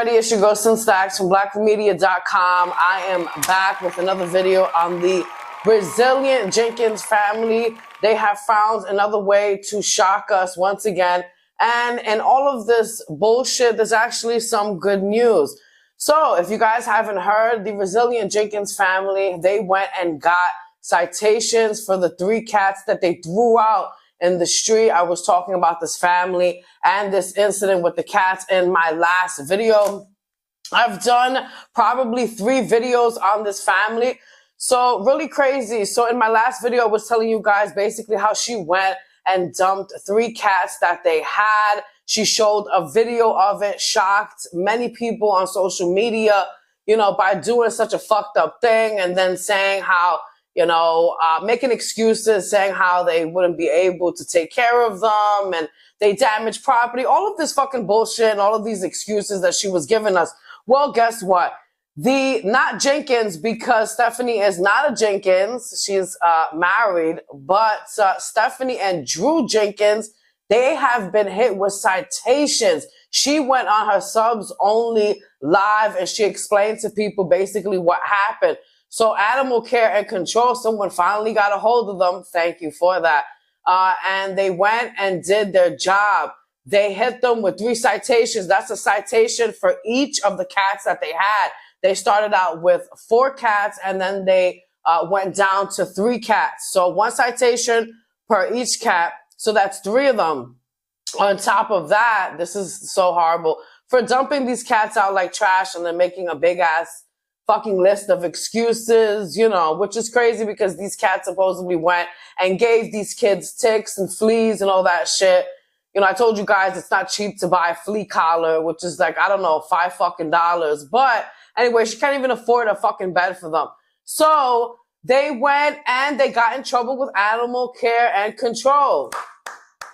everybody, it's your girl Sin Stacks from blackmedia.com. I am back with another video on the Brazilian Jenkins family. They have found another way to shock us once again. And in all of this bullshit, there's actually some good news. So if you guys haven't heard, the Brazilian Jenkins family, they went and got citations for the 3 cats that they threw out in the street. I was talking about this family and this incident with the cats in my last video. I've done probably 3 videos on this family. So really crazy. So in my last video, I was telling you guys basically how she went and dumped 3 cats that they had. She showed a video of it, shocked many people on social media, by doing such a fucked up thing and then saying how, making excuses, saying how they wouldn't be able to take care of them and they damaged property, all of this fucking bullshit and all of these excuses that she was giving us. Well, guess what? Not Jenkins, because Stephanie is not a Jenkins. She's married, but Stephanie and Drew Jenkins, they have been hit with citations. She went on her subs only live and she explained to people basically what happened. So Animal Care and Control, someone finally got a hold of them. Thank you for that. And they went and did their job. They hit them with 3 citations. That's a citation for each of the cats that they had. They started out with 4 cats and then they went down to 3 cats. So 1 citation per each cat. So that's 3 of them. On top of that, this is so horrible, for dumping these cats out like trash and then making a big ass fucking list of excuses, which is crazy because these cats supposedly went and gave these kids ticks and fleas and all that shit. I told you guys it's not cheap to buy a flea collar, which is like, I don't know, $5 fucking. But anyway, she can't even afford a fucking bed for them. So they went and they got in trouble with Animal Care and Control.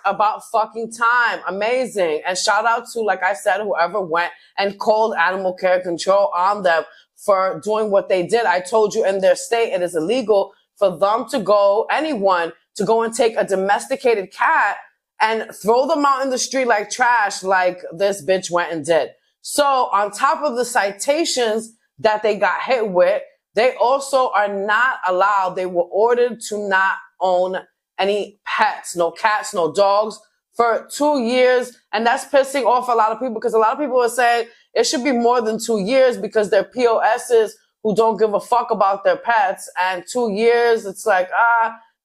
About fucking time. Amazing. And shout out to, like I said, whoever went and called Animal Care Control on them for doing what they did. I told you in their state it is illegal for them to go, anyone, to go and take a domesticated cat and throw them out in the street like trash like this bitch went and did. So on top of the citations that they got hit with, they also are not allowed, they were ordered to not own any pets, no cats, no dogs for 2 years. And that's pissing off a lot of people because a lot of people are saying it should be more than 2 years because they're POSs who don't give a fuck about their pets. And 2 years, it's like,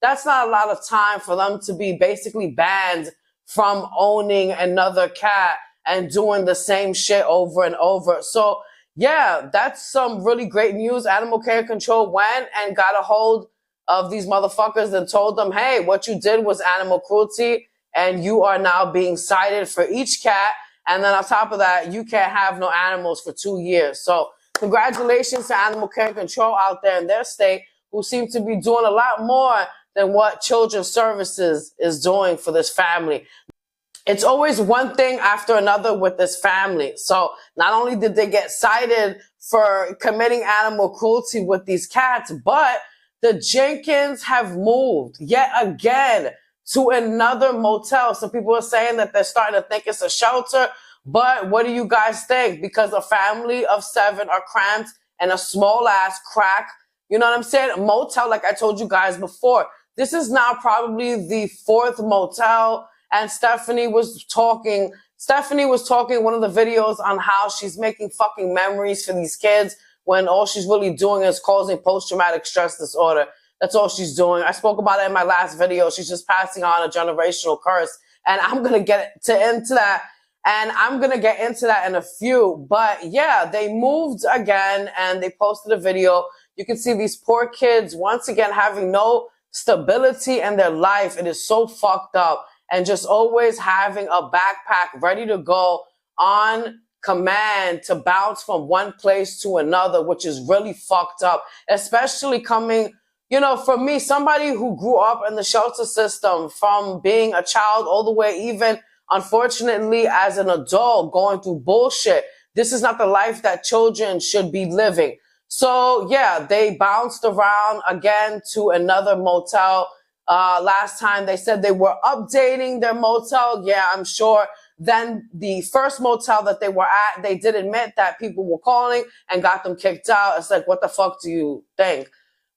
that's not a lot of time for them to be basically banned from owning another cat and doing the same shit over and over. So yeah, that's some really great news. Animal Care Control went and got a hold of these motherfuckers and told them, hey, what you did was animal cruelty and you are now being cited for each cat. And then on top of that, you can't have no animals for 2 years. So congratulations to Animal Care Control out there in their state who seem to be doing a lot more than what Children's Services is doing for this family. It's always one thing after another with this family. So not only did they get cited for committing animal cruelty with these cats, but the Jenkins have moved yet again to another motel. So people are saying that they're starting to think it's a shelter. But what do you guys think? Because a family of 7 are cramped in a small ass crack, you know what I'm saying? Motel, like I told you guys before. This is now probably the 4th motel. And Stephanie was talking in one of the videos on how she's making fucking memories for these kids when all she's really doing is causing post-traumatic stress disorder. That's all she's doing. I spoke about it in my last video. She's just passing on a generational curse. And I'm going to get into that. And I'm going to get into that in a few. But yeah, they moved again and they posted a video. You can see these poor kids once again having no stability in their life. It is so fucked up. And just always having a backpack ready to go on command to bounce from one place to another, which is really fucked up, especially coming, from me, somebody who grew up in the shelter system from being a child all the way, even unfortunately as an adult going through bullshit. This is not the life that children should be living. So yeah, they bounced around again to another motel. Last time they said they were updating their motel. Yeah, I'm sure Then the first motel that they were at, they did admit that people were calling and got them kicked out. It's like, what the fuck do you think?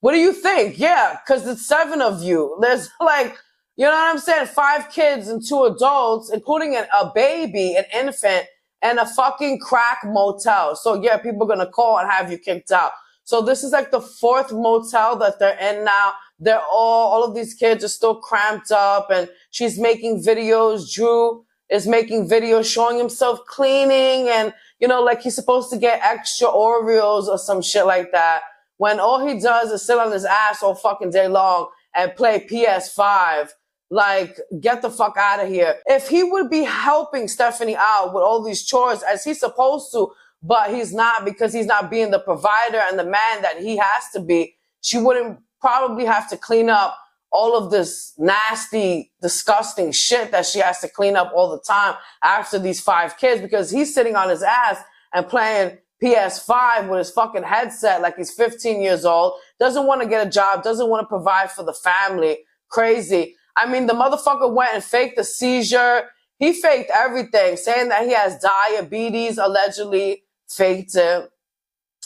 What do you think? Yeah, because it's 7 of you. There's like, you know what I'm saying? 5 kids and 2 adults, including a baby, an infant, and a fucking crack motel. So yeah, people are going to call and have you kicked out. So this is like the 4th motel that they're in now. They're all of these kids are still cramped up, and she's making videos. Drew is making videos showing himself cleaning, and, you know, like he's supposed to get extra Oreos or some shit like that, when all he does is sit on his ass all fucking day long and play PS5. Like, get the fuck out of here. If he would be helping Stephanie out with all these chores as he's supposed to, but he's not, because he's not being the provider and the man that he has to be, she wouldn't probably have to clean up all of this nasty, disgusting shit that she has to clean up all the time after these 5 kids, because he's sitting on his ass and playing PS5 with his fucking headset like he's 15 years old, doesn't want to get a job, doesn't want to provide for the family. Crazy. I mean, the motherfucker went and faked the seizure. He faked everything, saying that he has diabetes, allegedly faked it.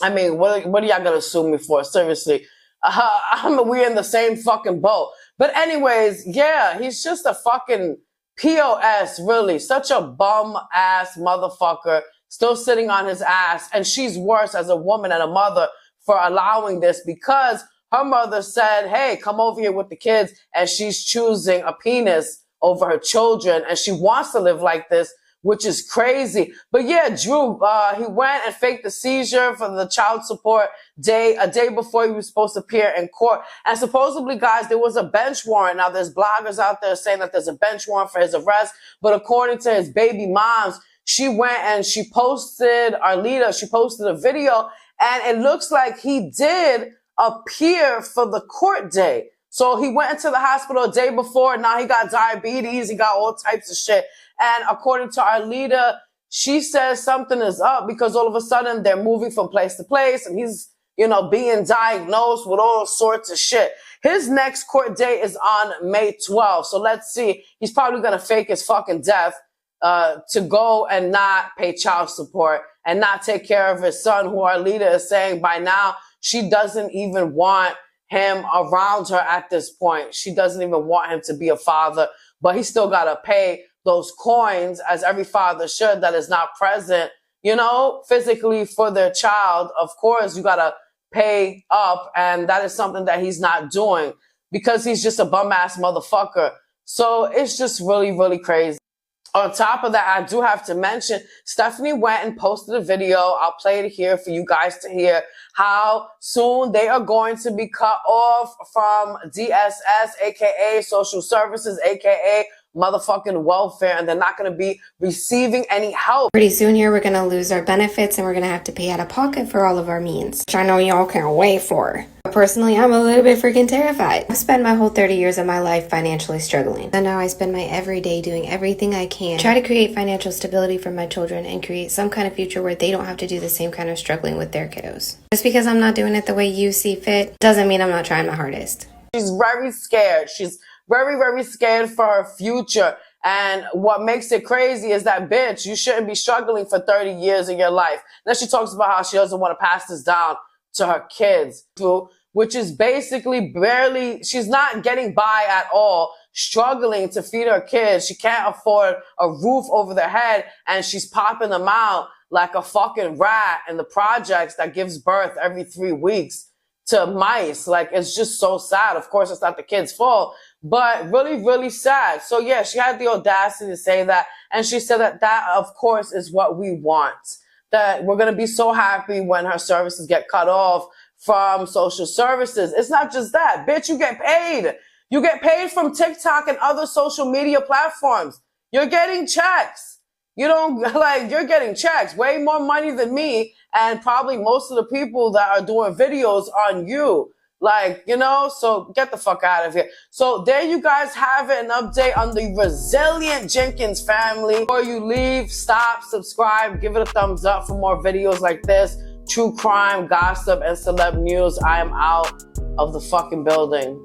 I mean, what are y'all gonna sue me for? Seriously. We're in the same fucking boat. But anyways, yeah, he's just a fucking POS, really. Such a bum-ass motherfucker, still sitting on his ass. And she's worse as a woman and a mother for allowing this, because her mother said, hey, come over here with the kids, and she's choosing a penis over her children, and she wants to live like this, which is crazy. But yeah, Drew, he went and faked the seizure for the child support day, a day before he was supposed to appear in court. And supposedly, guys, there was a bench warrant. Now, there's bloggers out there saying that there's a bench warrant for his arrest, but according to his baby moms, she went and she posted a video, and it looks like he did appear for the court day. So he went into the hospital a day before. Now he got diabetes. He got all types of shit. And according to Arlita, she says something is up, because all of a sudden they're moving from place to place, and he's, you know, being diagnosed with all sorts of shit. His next court date is on May 12th. So let's see. He's probably going to fake his fucking death to go and not pay child support and not take care of his son, who Arlita is saying by now she doesn't even want him around her at this point. She doesn't even want him to be a father, but he still got to pay those coins, as every father should, that is not present, you know, physically for their child. Of course, you got to pay up, and that is something that he's not doing, because he's just a bum-ass motherfucker. So it's just really, really crazy. On top of that, I do have to mention, Stephanie went and posted a video. I'll play it here for you guys to hear how soon they are going to be cut off from DSS, aka social services, aka motherfucking welfare, and they're not going to be receiving any help. Pretty soon here, we're going to lose our benefits, and we're going to have to pay out of pocket for all of our means, which I know y'all can't wait for. But personally, I'm a little bit freaking terrified. I've spent my whole 30 years of my life financially struggling, and now I spend my every day doing everything I can to try to create financial stability for my children and create some kind of future where they don't have to do the same kind of struggling with their kiddos. Just because I'm not doing it the way you see fit doesn't mean I'm not trying my hardest. She's very scared. She's very, very scared for her future. And what makes it crazy is that, bitch, you shouldn't be struggling for 30 years of your life. Then she talks about how she doesn't want to pass this down to her kids, which is basically barely, she's not getting by at all, struggling to feed her kids. She can't afford a roof over their head, and she's popping them out like a fucking rat in the projects that gives birth every 3 weeks to mice. Like, it's just so sad. Of course, it's not the kid's fault, but really, really sad. So yeah, she had the audacity to say that. And she said that that, of course, is what we want. That we're going to be so happy when her services get cut off from social services. It's not just that. Bitch, you get paid. You get paid from TikTok and other social media platforms. You're getting checks. You don't, like, you're getting checks. Way more money than me, and probably most of the people that are doing videos on you. Like, you know, so get the fuck out of here. So there you guys have it, an update on the resilient Jenkins family. Before you leave, stop, subscribe, give it a thumbs up for more videos like this. True crime, gossip, and celeb news. I am out of the fucking building.